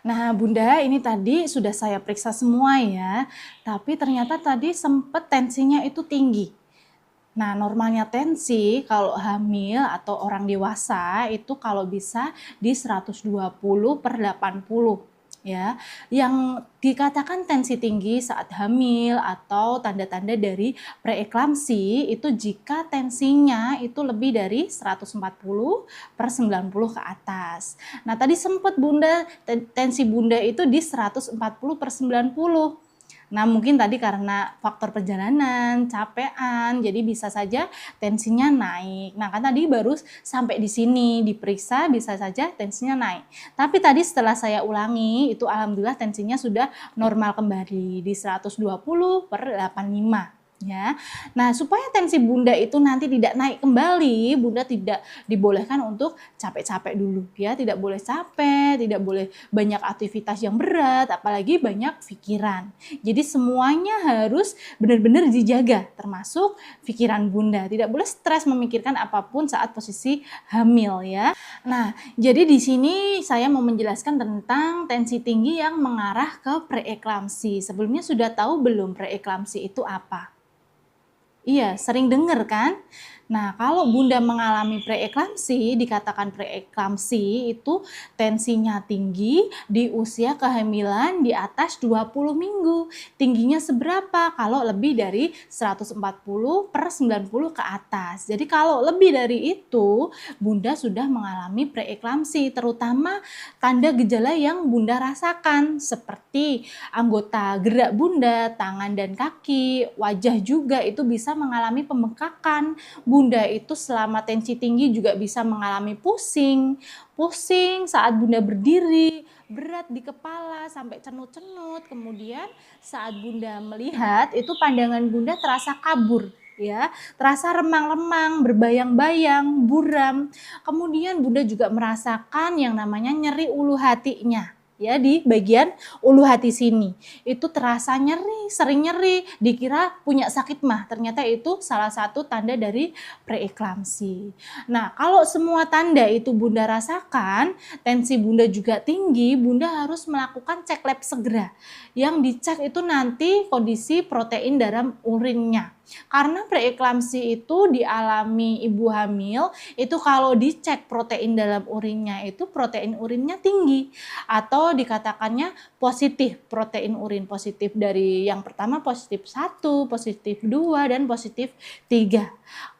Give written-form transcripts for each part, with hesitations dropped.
Nah, Bunda, ini tadi sudah saya periksa semua ya, tapi ternyata tadi sempat tensinya itu tinggi. Nah, normalnya tensi kalau hamil atau orang dewasa itu kalau bisa di 120/80 ya. Yang dikatakan tensi tinggi saat hamil atau tanda-tanda dari preeklamsi itu jika tensinya itu lebih dari 140/90 ke atas. Nah, tadi sempat Bunda tensi Bunda itu di 140/90. Nah, mungkin tadi karena faktor perjalanan, capean, jadi bisa saja tensinya naik. Nah, kan tadi baru sampai di sini diperiksa bisa saja tensinya naik. Tapi tadi setelah saya ulangi, itu alhamdulillah tensinya sudah normal kembali di 120/85. Ya. Nah, supaya tensi Bunda itu nanti tidak naik kembali, Bunda tidak dibolehkan untuk capek-capek dulu ya, tidak boleh capek, tidak boleh banyak aktivitas yang berat, apalagi banyak pikiran. Jadi semuanya harus benar-benar dijaga, termasuk pikiran Bunda. Tidak boleh stres memikirkan apapun saat posisi hamil ya. Nah, jadi di sini saya mau menjelaskan tentang tensi tinggi yang mengarah ke preeklamsi. Sebelumnya sudah tahu belum preeklamsi itu apa? Iya, sering dengar kan? Nah, kalau Bunda mengalami preeklamsi, dikatakan preeklamsi itu tensinya tinggi di usia kehamilan di atas 20 minggu. Tingginya seberapa? Kalau lebih dari 140/90 ke atas. Jadi kalau lebih dari itu, Bunda sudah mengalami preeklamsi, terutama tanda gejala yang Bunda rasakan seperti anggota gerak Bunda, tangan dan kaki, wajah juga itu bisa mengalami pembengkakan. Bunda itu selama tensi tinggi juga bisa mengalami pusing saat Bunda berdiri, berat di kepala sampai cenut-cenut. Kemudian saat Bunda melihat itu pandangan Bunda terasa kabur ya, terasa remang-remang, berbayang-bayang, buram. Kemudian Bunda juga merasakan yang namanya nyeri ulu hatinya. Ya, di bagian ulu hati sini itu terasa nyeri, sering nyeri, dikira punya sakit mah, ternyata itu salah satu tanda dari preeklamsi. Nah, kalau semua tanda itu Bunda rasakan, tensi Bunda juga tinggi, Bunda harus melakukan cek lab segera. Yang dicek itu nanti kondisi protein dalam urinnya. Karena preeklamsi itu dialami ibu hamil, itu kalau dicek protein dalam urinnya itu protein urinnya tinggi atau dikatakannya positif, protein urin positif dari yang pertama positif 1, positif 2 dan positif 3.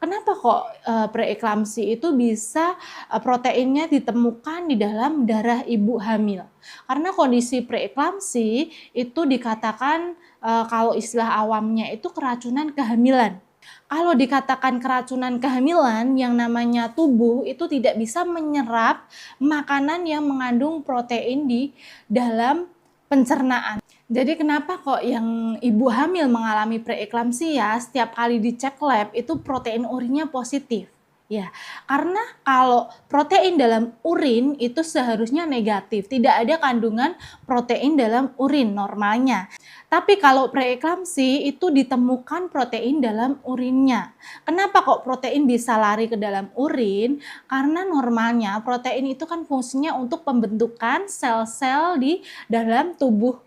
Kenapa kok preeklamsi itu bisa proteinnya ditemukan di dalam darah ibu hamil? Karena kondisi preeklamsi itu dikatakan kalau istilah awamnya itu keracunan kehamilan. Kalau dikatakan keracunan kehamilan, yang namanya tubuh itu tidak bisa menyerap makanan yang mengandung protein di dalam pencernaan. Jadi kenapa kok yang ibu hamil mengalami preeklamsi ya, setiap kali dicek lab itu protein urinnya positif. Ya, karena kalau protein dalam urin itu seharusnya negatif, tidak ada kandungan protein dalam urin normalnya. Tapi kalau preeklamsi itu ditemukan protein dalam urinnya. Kenapa kok protein bisa lari ke dalam urin? Karena normalnya protein itu kan fungsinya untuk pembentukan sel-sel di dalam tubuh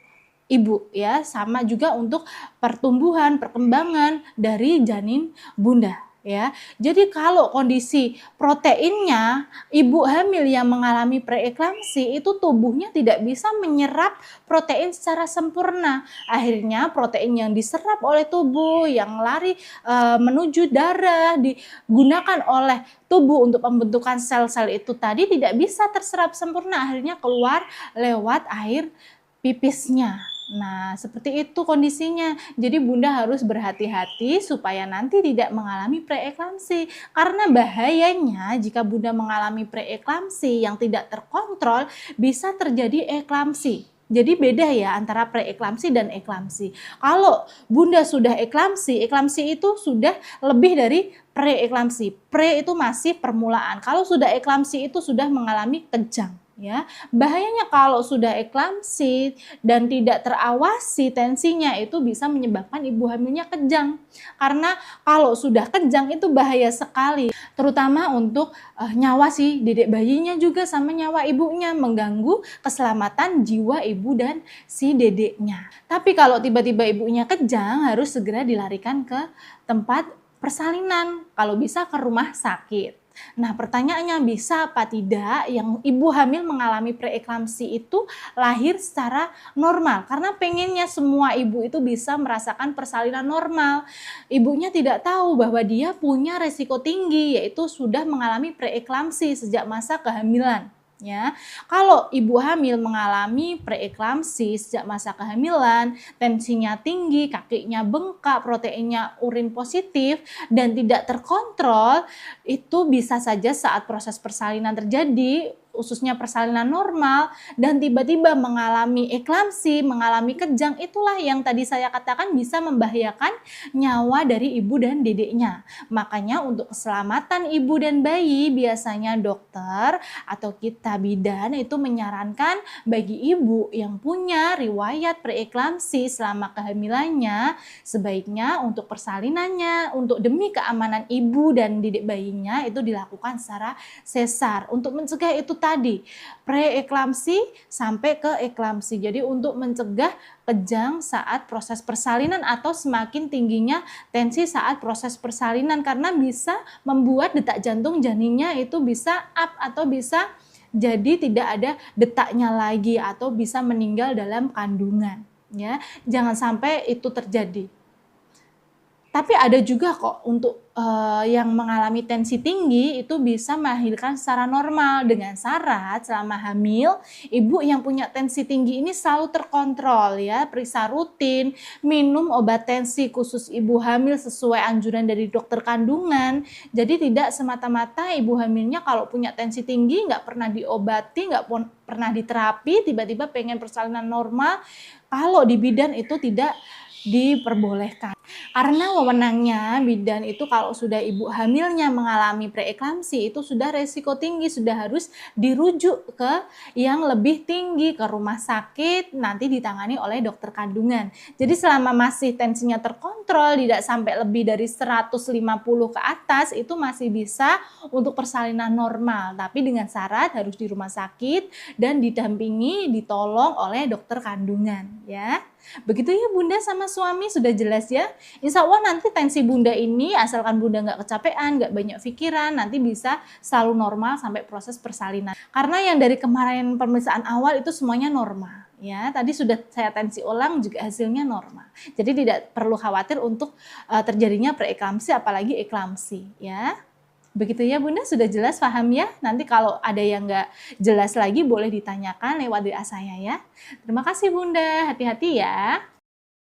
ibu ya, sama juga untuk pertumbuhan, perkembangan dari janin Bunda. Ya, jadi kalau kondisi proteinnya ibu hamil yang mengalami preeklamsi itu tubuhnya tidak bisa menyerap protein secara sempurna. Akhirnya protein yang diserap oleh tubuh yang lari menuju darah digunakan oleh tubuh untuk pembentukan sel-sel itu tadi tidak bisa terserap sempurna. Akhirnya keluar lewat air pipisnya. Nah, seperti itu kondisinya. Jadi Bunda harus berhati-hati supaya nanti tidak mengalami preeklamsi. Karena bahayanya jika Bunda mengalami preeklamsi yang tidak terkontrol bisa terjadi eklamsi. Jadi beda ya antara preeklamsi dan eklamsi. Kalau Bunda sudah eklamsi, eklamsi itu sudah lebih dari preeklamsi. Pre itu masih permulaan. Kalau sudah eklamsi itu sudah mengalami kejang. Ya, bahayanya kalau sudah eklamsi dan tidak terawasi tensinya itu bisa menyebabkan ibu hamilnya kejang. Karena kalau sudah kejang itu bahaya sekali, terutama untuk nyawa si dedek bayinya juga sama nyawa ibunya, mengganggu keselamatan jiwa ibu dan si dedeknya. Tapi kalau tiba-tiba ibunya kejang harus segera dilarikan ke tempat persalinan, kalau bisa ke rumah sakit. Nah, pertanyaannya bisa apa tidak yang ibu hamil mengalami preeklamsi itu lahir secara normal? Karena pengennya semua ibu itu bisa merasakan persalinan normal. Ibunya tidak tahu bahwa dia punya resiko tinggi, yaitu sudah mengalami preeklamsi sejak masa kehamilan. Ya, kalau ibu hamil mengalami preeklamsi sejak masa kehamilan, tensinya tinggi, kakinya bengkak, proteinnya urin positif, dan tidak terkontrol, itu bisa saja saat proses persalinan terjadi, khususnya persalinan normal, dan tiba-tiba mengalami eklamsi, mengalami kejang, itulah yang tadi saya katakan bisa membahayakan nyawa dari ibu dan dedeknya. Makanya untuk keselamatan ibu dan bayi, biasanya dokter atau kita bidan itu menyarankan bagi ibu yang punya riwayat preeklamsi selama kehamilannya, sebaiknya untuk persalinannya, untuk demi keamanan ibu dan dedek bayinya itu dilakukan secara sesar untuk mencegah itu tadi preeklamsi sampai ke eklamsi. Jadi untuk mencegah kejang saat proses persalinan atau semakin tingginya tensi saat proses persalinan, karena bisa membuat detak jantung janinnya itu bisa up atau bisa jadi tidak ada detaknya lagi atau bisa meninggal dalam kandungan. Ya, jangan sampai itu terjadi. Tapi ada juga kok untuk yang mengalami tensi tinggi itu bisa melahirkan secara normal dengan syarat selama hamil ibu yang punya tensi tinggi ini selalu terkontrol ya, periksa rutin, minum obat tensi khusus ibu hamil sesuai anjuran dari dokter kandungan. Jadi tidak semata-mata ibu hamilnya kalau punya tensi tinggi nggak pernah diobati, nggak pernah diterapi, tiba-tiba pengen persalinan normal. Kalau di bidan itu tidak diperbolehkan. Karena wewenangnya bidan itu kalau sudah ibu hamilnya mengalami preeklamsi itu sudah resiko tinggi, sudah harus dirujuk ke yang lebih tinggi, ke rumah sakit, nanti ditangani oleh dokter kandungan. Jadi selama masih tensinya terkontrol, tidak sampai lebih dari 150 ke atas, itu masih bisa untuk persalinan normal. Tapi dengan syarat harus di rumah sakit dan didampingi, ditolong oleh dokter kandungan ya. Begitu ya Bunda sama suami, sudah jelas ya. Insya Allah nanti tensi Bunda ini asalkan Bunda nggak kecapean, nggak banyak pikiran, nanti bisa selalu normal sampai proses persalinan. Karena yang dari kemarin pemeriksaan awal itu semuanya normal. Ya, tadi sudah saya tensi ulang juga hasilnya normal. Jadi tidak perlu khawatir untuk terjadinya preeklamsi apalagi eklamsi ya. Begitu ya Bunda, sudah jelas paham ya? Nanti kalau ada yang nggak jelas lagi boleh ditanyakan lewat WA saya ya. Terima kasih Bunda, hati-hati ya.